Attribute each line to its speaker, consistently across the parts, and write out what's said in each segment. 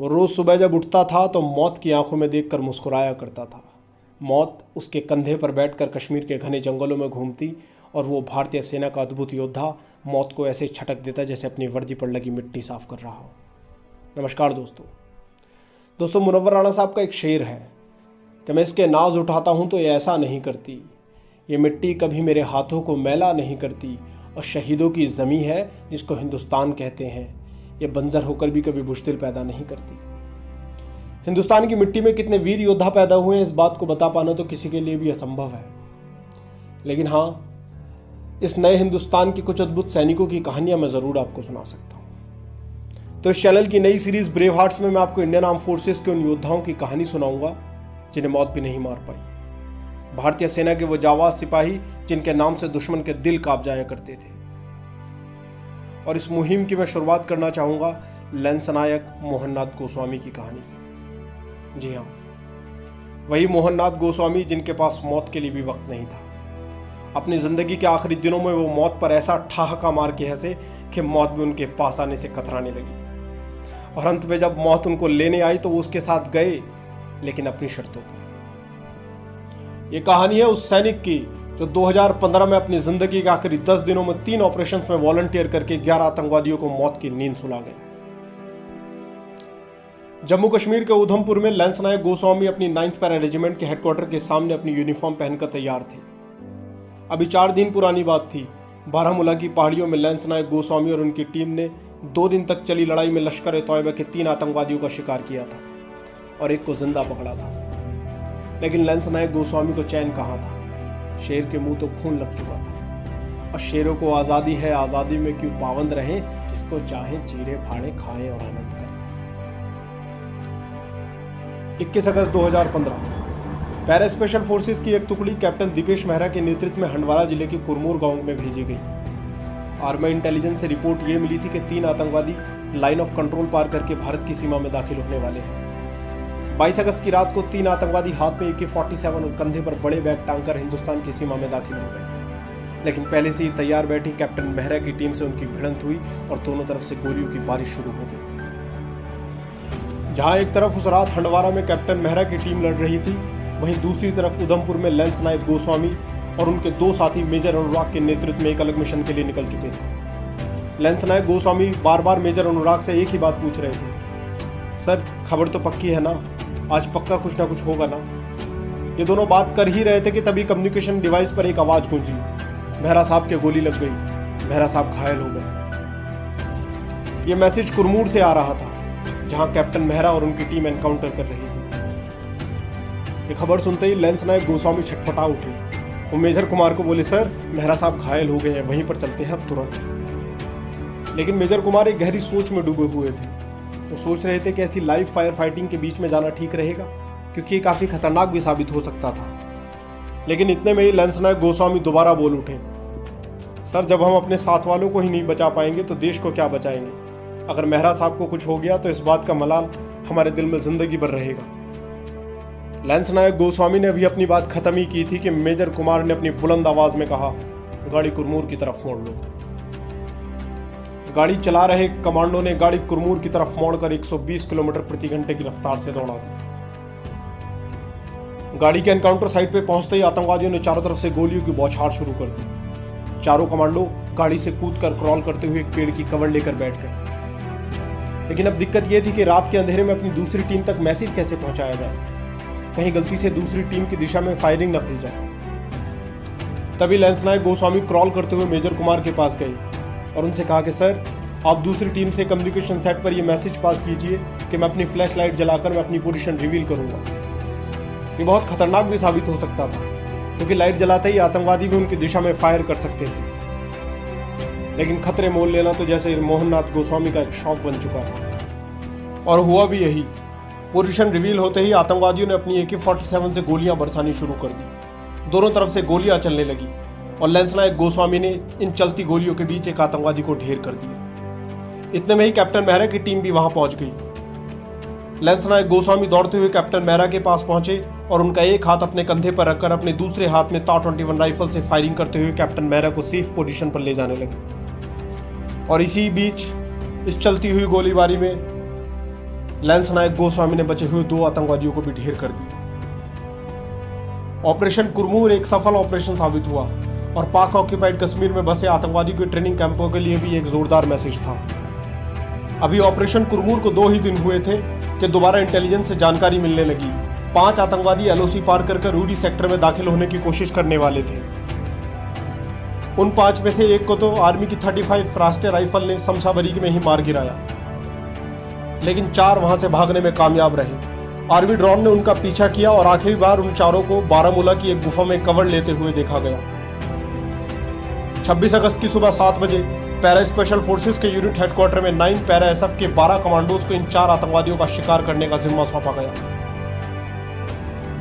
Speaker 1: वो रोज़ सुबह जब उठता था तो मौत की आंखों में देखकर मुस्कुराया करता था। मौत उसके कंधे पर बैठकर कश्मीर के घने जंगलों में घूमती और वो भारतीय सेना का अद्भुत योद्धा मौत को ऐसे छटक देता जैसे अपनी वर्दी पर लगी मिट्टी साफ कर रहा हो। नमस्कार दोस्तों, मुनव्वर राणा साहब का एक शेर है कि मैं इसके नाज उठाता हूँ तो ये ऐसा नहीं करती, ये मिट्टी कभी मेरे हाथों को मैला नहीं करती, और शहीदों की ज़मीं है जिसको हिंदुस्तान कहते हैं, ये बंजर होकर भी कभी बुज़दिल पैदा नहीं करती। हिंदुस्तान की मिट्टी में कितने वीर योद्धा पैदा हुए हैं, इस बात को बता पाना तो किसी के लिए भी असंभव है। लेकिन हाँ, इस नए हिंदुस्तान की कुछ अद्भुत सैनिकों की कहानियां मैं ज़रूर आपको सुना सकता हूँ। तो इस चैनल की नई सीरीज़ ब्रेव हार्ट्स में मैं आपको इंडियन आर्म फोर्सेस के उन योद्धाओं की कहानी सुनाऊंगा जिन्हें मौत भी नहीं मार पाई। भारतीय सेना के वो जाबाज सिपाही जिनके नाम से दुश्मन के दिल कांप जाया करते थे। और इस मुहिम की मैं शुरुआत करना चाहूँगा लैंस नायक मोहननाथ गोस्वामी की कहानी से। जी हाँ, वही मोहननाथ गोस्वामी जिनके पास मौत के लिए भी वक्त नहीं था। अपनी ज़िंदगी के आखिरी दिनों में वो मौत पर ऐसा ठहाका मार के हंसे कि मौत भी उनके पास आने से कतराने लगी। और अंत में जब मौत उनको लेने आई तो वो उसके साथ गए, लेकिन अपनी शर्तों पर। ये कहानी है उस सैनिक की जो 2015 में अपनी ज़िंदगी के आखिरी 10 दिनों में 3 ऑपरेशंस में वॉलंटियर करके 11 आतंकवादियों को मौत की नींद सुला गए। जम्मू कश्मीर के उधमपुर में लैंस नायक गोस्वामी अपनी 9th पैरा रेजिमेंट के हेडक्वार्टर के सामने अपनी यूनिफॉर्म पहनकर तैयार थे। अभी 4 दिन पुरानी बात थी। बारामूला की पहाड़ियों में लैंस नायक गोस्वामी और उनकी टीम ने 2 दिन तक चली लड़ाई में लश्कर ए तौयबा के 3 आतंकवादियों का शिकार किया था और एक को जिंदा पकड़ा था। लेकिन लैंस नायक गोस्वामी को चैन कहाँ था। शेर के मुंह तो खून लग चुका था। और शेरों को आज़ादी है, आज़ादी में क्यों पाबंद रहे, जिसको चाहे चीरे फाड़े खाएं और आनंद करें। 21 अगस्त 2015 पैरा स्पेशल फोर्सेस की एक टुकड़ी कैप्टन दीपेश मेहरा के नेतृत्व में हंडवारा जिले के कुरमूर गांव में भेजी गई। आर्मी इंटेलिजेंस से रिपोर्ट ये मिली थी कि 3 आतंकवादी लाइन ऑफ कंट्रोल पार करके भारत की सीमा में दाखिल होने वाले हैं। 22 अगस्त की रात को 3 आतंकवादी हाथ में AK-47 और कंधे पर बड़े बैग टांगकर हिंदुस्तान की सीमा में दाखिल हो गए। लेकिन पहले से ही तैयार बैठी कैप्टन मेहरा की टीम से उनकी भिड़ंत हुई और दोनों तरफ से गोलियों की बारिश शुरू हो गई। जहां एक तरफ उस रात हंडवारा में कैप्टन मेहरा की टीम लड़ रही थी, वहीं दूसरी तरफ उधमपुर में लैंस नायक गोस्वामी और उनके 2 साथी मेजर अनुराग के नेतृत्व में एक अलग मिशन के लिए निकल चुके थे। लैंस नायक गोस्वामी बार बार मेजर अनुराग से एक ही बात पूछ रहे थे, सर खबर तो पक्की है ना, आज पक्का कुछ ना कुछ होगा ना। ये दोनों बात कर ही रहे थे कि तभी कम्युनिकेशन डिवाइस पर एक आवाज़ गूंजी, मेहरा साहब के गोली लग गई, मेहरा साहब घायल हो गए। ये मैसेज कुरमूर से आ रहा था, जहां कैप्टन मेहरा और उनकी टीम एनकाउंटर कर रही थी। ये खबर सुनते ही लैंस नायक गोस्वामी छटपटा उठे। वो मेजर कुमार को बोले, सर मेहरा साहब घायल हो गए हैं, वहीं पर चलते हैं अब तुरंत। लेकिन मेजर कुमार एक गहरी सोच में डूबे हुए थे। वो सोच रहे थे कि ऐसी लाइव फायर फाइटिंग के बीच में जाना ठीक रहेगा, क्योंकि ये काफ़ी खतरनाक भी साबित हो सकता था। लेकिन इतने में ही लैंस नायक गोस्वामी दोबारा बोल उठे, सर जब हम अपने साथ वालों को ही नहीं बचा पाएंगे तो देश को क्या बचाएंगे। अगर मेहरा साहब को कुछ हो गया तो इस बात का मलाल हमारे दिल में जिंदगी भर रहेगा। लैंस नायक गोस्वामी ने अभी अपनी बात खत्म ही की थी कि मेजर कुमार ने अपनी बुलंद आवाज में कहा, गाड़ी कुरमूर की तरफ मोड़ लो। गाड़ी चला रहे कमांडो ने गाड़ी कुरमूर की तरफ मोड़कर 120 किलोमीटर प्रति घंटे की रफ्तार से दौड़ा दी। गाड़ी के एनकाउंटर साइट पे पहुंचते ही आतंकवादियों ने चारों तरफ से गोलियों की बौछार शुरू कर दी। चारों कमांडो गाड़ी से कूदकर क्रॉल करते हुए एक पेड़ की कवर लेकर बैठ गए। लेकिन अब दिक्कत यह थी कि रात के अंधेरे में अपनी दूसरी टीम तक मैसेज कैसे पहुंचाया जाए, कहीं गलती से दूसरी टीम की दिशा में फायरिंग न खुल जाए। तभी लैंस नायक गोस्वामी क्रॉल करते हुए मेजर कुमार के पास गए और उनसे कहा कि सर आप दूसरी टीम से कम्युनिकेशन सेट पर यह मैसेज पास कीजिए कि मैं अपनी फ्लैश लाइट जलाकर मैं अपनी पोजीशन रिवील करूंगा। ये बहुत खतरनाक भी साबित हो सकता था, क्योंकि लाइट जलाते ही आतंकवादी भी उनकी दिशा में फायर कर सकते थे। लेकिन खतरे मोल लेना तो जैसे मोहननाथ गोस्वामी का एक शौक बन चुका था। और हुआ भी यही। पोजीशन रिवील होते ही आतंकवादियों ने अपनी AK-47 से गोलियां बरसानी शुरू कर दी। दोनों तरफ से गोलियां चलने लगी और लैंस नायक गोस्वामी ने इन चलती गोलियों के बीच एक आतंकवादी को ढेर कर दिया। इतने में ही कैप्टन मेहरा की टीम भी वहां पहुंच गई। लैंस नायक गोस्वामी दौड़ते हुए कैप्टन मेहरा के पास पहुंचे और उनका एक हाथ अपने कंधे पर रखकर अपने दूसरे हाथ में TA-21 राइफल से फायरिंग करते हुए कैप्टन मेहरा को सेफ पोजीशन पर ले जाने लगे। और इसी बीच इस चलती हुई गोलीबारी में लैंस नायक गोस्वामी ने बचे हुए 2 आतंकवादियों को भी ढेर कर दिया। ऑपरेशन कुरमूर एक सफल ऑपरेशन साबित हुआ और पाक ऑक्यूपाइड कश्मीर में बसे आतंकवादियों के ट्रेनिंग कैंपों के लिए भी एक जोरदार मैसेज था। अभी ऑपरेशन कुरमूर को 2 ही दिन हुए थे कि दोबारा इंटेलिजेंस से जानकारी मिलने लगी। 5 आतंकवादी एलओसी पार कर रूडी सेक्टर में दाखिल होने की कोशिश करने वाले थे। उन 5 में से एक को तो आर्मी की 35 राष्ट्रीय राइफल ने शमशाबरी में ही मार गिराया, लेकिन 4 वहां से भागने में कामयाब रहे। आर्मी ड्रोन ने उनका पीछा किया और आखिरी बार उन 4 को बारामूला की एक गुफा में कवर लेते हुए देखा गया। 26 अगस्त की सुबह 7 बजे पैरा स्पेशल फोर्सेस के यूनिट हेडक्वार्टर में 9 पैरा एसएफ के 12 कमांडोज को इन 4 आतंकवादियों का शिकार करने का जिम्मा सौंपा गया।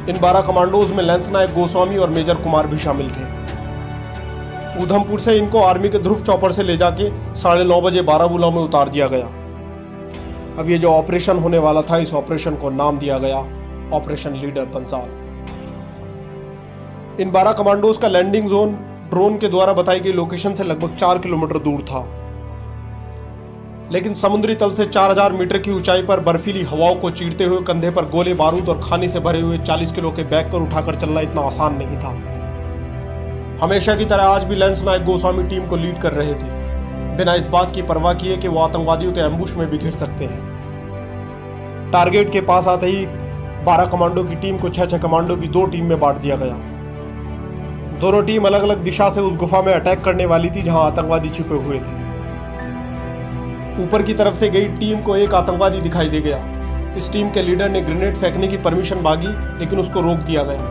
Speaker 1: इन 12 कमांडोज में लैंस नायक गोस्वामी और मेजर कुमार भी शामिल थे। उधमपुर से इनको आर्मी के ध्रुव चॉपर से ले जाके 9:30 बजे बारामूला में उतार दिया गया। अब ये जो ऑपरेशन होने वाला था, इस ऑपरेशन को नाम दिया गया ऑपरेशन लीडर पंजाल। इन 12 कमांडोज का लैंडिंग जोन ड्रोन के द्वारा बताई गई लोकेशन से लगभग 4 किलोमीटर दूर था, लेकिन समुद्री तल से 4000 मीटर की ऊंचाई पर बर्फीली हवाओं को चीरते हुए कंधे पर गोले बारूद और खाने से भरे हुए 40 किलो के बैग पर उठाकर चलना इतना आसान नहीं था। हमेशा की तरह आज भी लैंस नायक गोस्वामी टीम को लीड कर रहे थे, बिना इस बात की परवाह किए कि वो आतंकवादियों के एम्बुश में भी घिर सकते हैं। टारगेट के पास आते ही 12 कमांडो की टीम को 6-6 कमांडो की 2 टीम में बांट दिया गया। दोनों टीम अलग अलग दिशा से उस गुफा में अटैक करने वाली थी जहां आतंकवादी छिपे हुए थे। ऊपर की तरफ से गई टीम को एक आतंकवादी दिखाई दे गया। इस टीम के लीडर ने ग्रेनेड फेंकने की परमिशन मांगी, लेकिन उसको रोक दिया गया,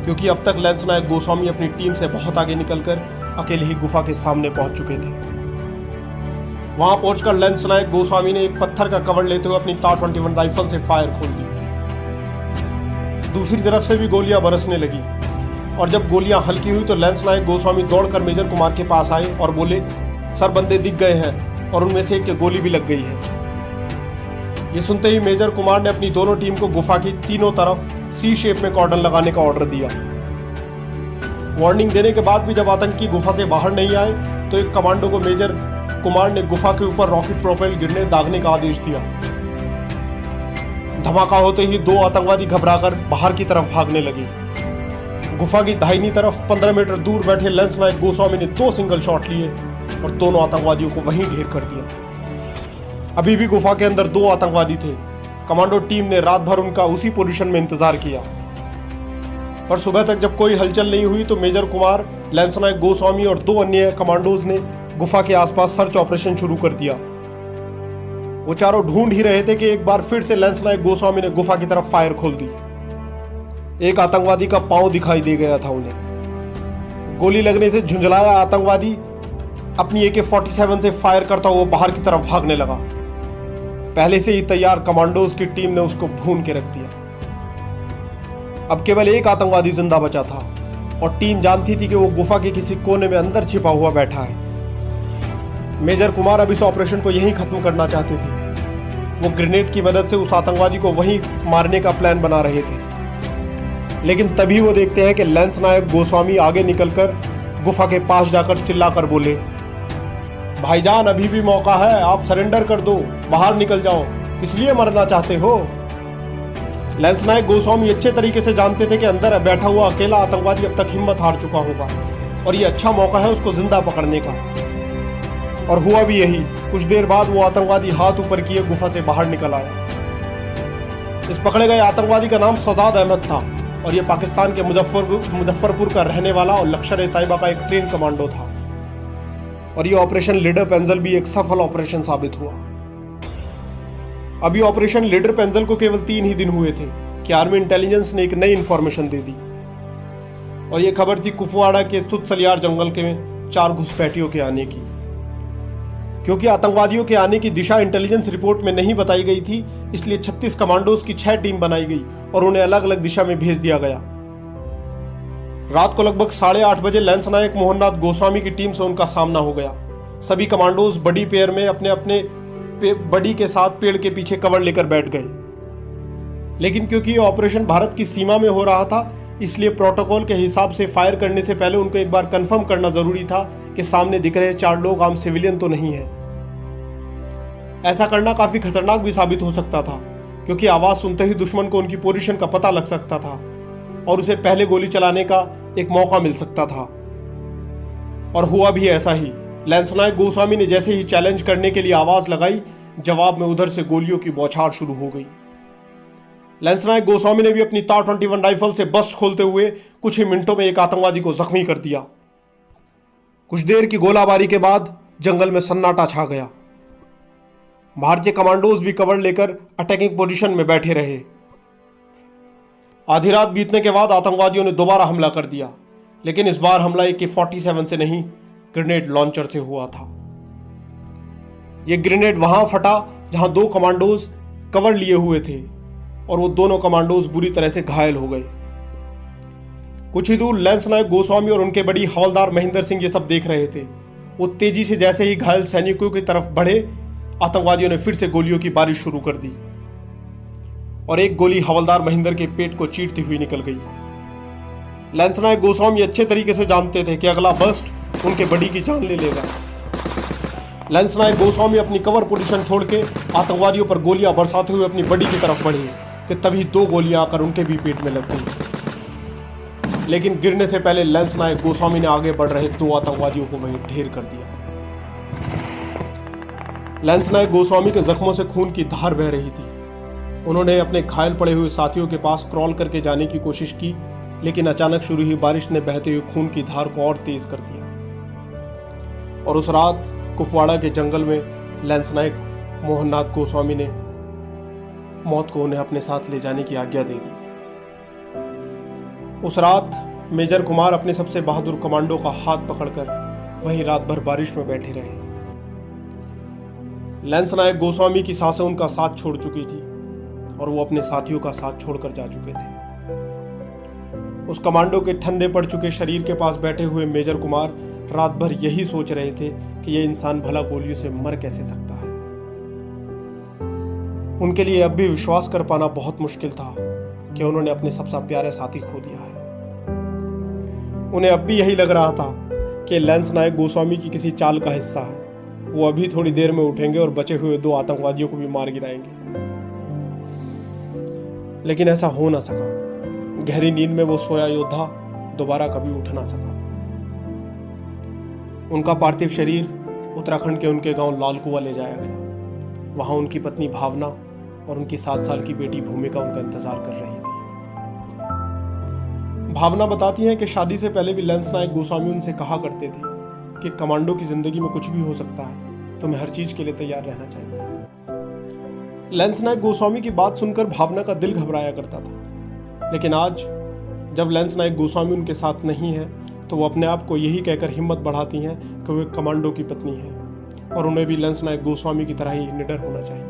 Speaker 1: क्योंकि अब तक लैंस नायक गोस्वामी अपनी टीम से बहुत आगे निकलकर अकेले ही गुफा के सामने पहुंच चुके थे। वहां पहुंचकर लैंस नायक गोस्वामी ने एक पत्थर का कवर लेते हुए अपनी तार 21 राइफल से फायर खोल दी। दूसरी तरफ से भी गोलियां बरसने लगी और जब गोलियां हल्की हुई तो लैंस नायक गोस्वामी दौड़कर मेजर कुमार के पास आए और बोले, सर बंदे दिख गए हैं और उनमें से एक के गोली भी लग गई है। ये सुनते ही मेजर कुमार ने अपनी दोनों टीम को गुफा की तीनों तरफ सी शेप में कॉर्डन लगाने का ऑर्डर दिया। वार्निंग देने के बाद भी जब आतंकी गुफा से बाहर नहीं आए तो एक कमांडो को मेजर कुमार ने गुफा के ऊपर रॉकेट प्रोपेल ग्रेनेड दागने का आदेश दिया। धमाका होते ही 2 आतंकवादी घबराकर बाहर की तरफ भागने लगे। गुफा की दाहिनी तरफ 15 मीटर दूर बैठे लैंस नायक गोस्वामी ने 2 सिंगल शॉट लिए और दोनों आतंकवादियों को वहीं ढेर कर दिया। अभी भी गुफा के अंदर 2 आतंकवादी थे। कमांडो टीम ने रात भर उनका उसी पोजीशन में इंतजार किया, पर सुबह तक जब कोई हलचल नहीं हुई तो मेजर कुमार, लैंस नायक गोस्वामी और 2 अन्य कमांडोज ने गुफा के आसपास सर्च ऑपरेशन शुरू कर दिया। वो चारों ढूंढ ही रहे थे कि एक बार फिर से लैंस नायक गोस्वामी ने गुफा की तरफ फायर खोल दी। एक आतंकवादी का पांव दिखाई दे गया था उन्हें। गोली लगने से झुंझलाया आतंकवादी अपनी AK-47 से फायर करता हुआ बाहर की तरफ भागने लगा। पहले से ही तैयार कमांडोज की टीम ने उसको भून के रख दिया। अब केवल एक आतंकवादी जिंदा बचा था और टीम जानती थी कि वो गुफा के किसी कोने में अंदर छिपा हुआ बैठा है। मेजर कुमार अब इस ऑपरेशन को यहीं खत्म करना चाहते थे। वो ग्रेनेड की मदद से उस आतंकवादी को वहीं मारने का प्लान बना रहे थे, लेकिन तभी वो देखते हैं कि लैंस नायक गोस्वामी आगे निकलकर गुफा के पास जाकर चिल्लाकर बोले, भाईजान अभी भी मौका है, आप सरेंडर कर दो, बाहर निकल जाओ, किस लिए मरना चाहते हो। लैंस नायक गोस्वामी अच्छे तरीके से जानते थे कि अंदर बैठा हुआ अकेला आतंकवादी अब तक हिम्मत हार चुका होगा और ये अच्छा मौका है उसको जिंदा पकड़ने का। और हुआ भी यही। कुछ देर बाद वो आतंकवादी हाथ ऊपर किए गुफा से बाहर निकल आया। इस पकड़े गए आतंकवादी का नाम सजाद अहमद था और ये पाकिस्तान के मुजफ्फरपुर का रहने वाला और लश्कर-ए-तैयबा का एक ट्रेन कमांडो था। और ये ऑपरेशन लीडर पेंजल भी एक सफल ऑपरेशन साबित हुआ। अभी ऑपरेशन लीडर पेंजल को केवल 3 ही दिन हुए थे कि आर्मी इंटेलिजेंस ने एक नई इंफॉर्मेशन दे दी और ये खबर थी कुपवाड़ा के सुतसलियार जंगल के 4 घुसपैठियों के आने की। क्योंकि आतंकवादियों के आने की दिशा इंटेलिजेंस रिपोर्ट में नहीं बताई गई थी, इसलिए 36 कमांडोज की 6 टीम बनाई गई और उन्हें अलग अलग दिशा में भेज दिया गया। रात को लगभग 8:30 बजे लैंस नायक मोहननाथ गोस्वामी की टीम से उनका सामना हो गया। सभी कमांडोज बड़ी पेयर में अपने अपने बड़ी के साथ पेड़ के पीछे कवर लेकर बैठ गए। लेकिन क्योंकि ये ऑपरेशन भारत की सीमा में हो रहा था, इसलिए प्रोटोकॉल के हिसाब से फायर करने से पहले उनको एक बार कंफर्म करना जरूरी था कि सामने दिख रहे 4 लोग आम सिविलियन तो नहीं है। ऐसा करना काफ़ी खतरनाक भी साबित हो सकता था, क्योंकि आवाज़ सुनते ही दुश्मन को उनकी पोजीशन का पता लग सकता था और उसे पहले गोली चलाने का एक मौका मिल सकता था। और हुआ भी ऐसा ही। लैंस नायक गोस्वामी ने जैसे ही चैलेंज करने के लिए आवाज़ लगाई, जवाब में उधर से गोलियों की बौछार शुरू हो गई। लैंस नायक गोस्वामी ने भी अपनी तार 21 राइफल से बस्ट खोलते हुए कुछ ही मिनटों में एक आतंकवादी को जख्मी कर दिया। कुछ देर की गोलाबारी के बाद जंगल में सन्नाटा छा गया। भारतीय कमांडोज भी कवर लेकर अटैकिंग पोजीशन में बैठे रहे। आधी रात बीतने के बाद आतंकवादियों ने दोबारा हमला कर दिया, लेकिन इस बार हमला AK-47 से नहीं, ग्रेनेड लॉन्चर से हुआ था। यह ग्रेनेड वहां फटा जहां 2 कमांडोज कवर लिए हुए थे और वो दोनों कमांडोज बुरी तरह से घायल हो गए। कुछ ही दूर लैंस नायक गोस्वामी और उनके बड़ी हवलदार महेंद्र सिंह ये सब देख रहे थे। वो तेजी से जैसे ही घायल सैनिकों की तरफ बढ़े, आतंकवादियों ने फिर से गोलियों की बारिश शुरू कर दी और एक गोली हवलदार महेंद्र के पेट को चीरती हुई निकल गई। लैंस नायक गोस्वामी अच्छे तरीके से जानते थे कि अगला बस्ट उनके बड़ी की जान ले लेगा। लैंस नायक गोस्वामी अपनी कवर पोजीशन छोड़ के आतंकवादियों पर गोलियां बरसाते हुए अपनी बड़ी की तरफ बढ़े कि तभी 2 गोलियां आकर उनके भी पेट में लग गई। लेकिन गिरने से पहले लैंस नायक गोस्वामी ने आगे बढ़ रहे 2 आतंकवादियों को वहीं ढेर कर दिया। लैंस नायक गोस्वामी के जख्मों से खून की धार बह रही थी। उन्होंने अपने घायल पड़े हुए साथियों के पास क्रॉल करके जाने की कोशिश की, लेकिन अचानक शुरू हुई बारिश ने बहते हुए खून की धार को और तेज कर दिया। और उस रात कुपवाड़ा के जंगल में लैंस नायक मोहननाथ गोस्वामी ने मौत को उन्हें अपने साथ ले जाने की आज्ञा दे दी। उस रात मेजर कुमार अपने सबसे बहादुर कमांडो का हाथ पकड़कर वहीं रात भर बारिश में बैठे रहे। लैंस नायक गोस्वामी की सांसें उनका साथ छोड़ चुकी थी और वो अपने साथियों का साथ छोड़कर जा चुके थे। उस कमांडो के ठंडे पड़ चुके शरीर के पास बैठे हुए मेजर कुमार रात भर यही सोच रहे थे कि यह इंसान भला गोलियों से मर कैसे सकता है। उनके लिए अब भी विश्वास कर पाना बहुत मुश्किल था कि उन्होंने अपने सबसे प्यारे साथी खो दिया है। उन्हें अब भी यही लग रहा था कि लैंस नायक गोस्वामी की किसी चाल का हिस्सा है। वो अभी थोड़ी देर में उठेंगे और बचे हुए 2 आतंकवादियों को भी मार गिराएंगे। लेकिन ऐसा हो ना सका। गहरी नींद में वो सोया योद्धा दोबारा कभी उठ ना सका। उनका पार्थिव शरीर उत्तराखंड के उनके गांव लालकुआ ले जाया गया। वहां उनकी पत्नी भावना और उनकी 7 साल की बेटी भूमिका उनका इंतजार कर रही थी। भावना बताती है कि शादी से पहले भी लैंस नायक गोस्वामी उनसे कहा करते थे कि कमांडो की जिंदगी में कुछ भी हो सकता है, तुम्हें हर चीज के लिए तैयार रहना चाहिए। लैंस नायक गोस्वामी की बात सुनकर भावना का दिल घबराया करता था, लेकिन आज जब लैंस नायक गोस्वामी उनके साथ नहीं है तो वो अपने आप को यही कहकर हिम्मत बढ़ाती हैं कि वो एक कमांडो की पत्नी है और उन्हें भी लैंस नायक गोस्वामी की तरह ही निडर होना चाहिए।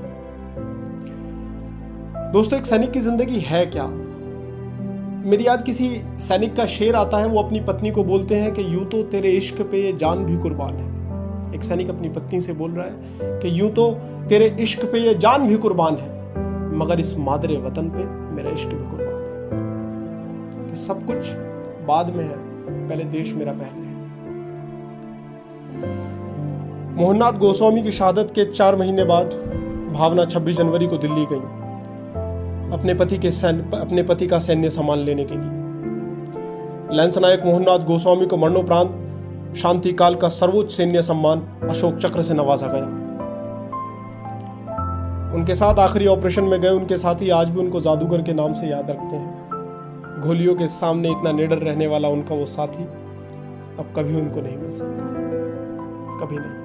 Speaker 1: दोस्तों, एक सैनिक की जिंदगी है क्या? मेरी याद किसी सैनिक का शेर आता है। वो अपनी पत्नी को बोलते हैं कि यूं तो तेरे इश्क पे ये जान भी कुर्बान है। एक सैनिक अपनी पत्नी से बोल रहा है कि यूं तो तेरे इश्क पे ये जान भी कुर्बान है, मगर इस मादरे वतन पे मेरा इश्क भी कुर्बान है। कि सब कुछ बाद में है, पहले देश मेरा पहले है। मोहननाथ गोस्वामी की शहादत के 4 महीने बाद भावना 26 जनवरी को दिल्ली गई अपने पति का सैन्य सम्मान लेने के लिए। लैंस नायक मोहननाथ गोस्वामी को मरणोपरांत शांति काल का सर्वोच्च सैन्य सम्मान अशोक चक्र से नवाजा गया। उनके साथ आखिरी ऑपरेशन में गए उनके साथी आज भी उनको जादूगर के नाम से याद रखते हैं। गोलियों के सामने इतना निडर रहने वाला उनका वो साथी अब कभी उनको नहीं मिल सकता, कभी नहीं।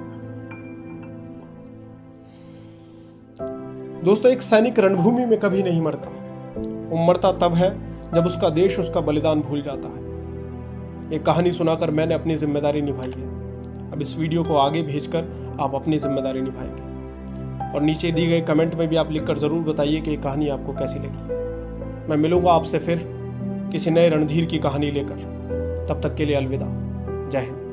Speaker 1: दोस्तों, एक सैनिक रणभूमि में कभी नहीं मरता। वो मरता तब है जब उसका देश उसका बलिदान भूल जाता है। एक कहानी सुनाकर मैंने अपनी जिम्मेदारी निभाई है। अब इस वीडियो को आगे भेजकर आप अपनी जिम्मेदारी निभाएंगे और नीचे दिए गए कमेंट में भी आप लिखकर ज़रूर बताइए कि ये कहानी आपको कैसी लगी। मैं मिलूंगा आपसे फिर किसी नए रणधीर की कहानी लेकर। तब तक के लिए अलविदा। जय हिंद।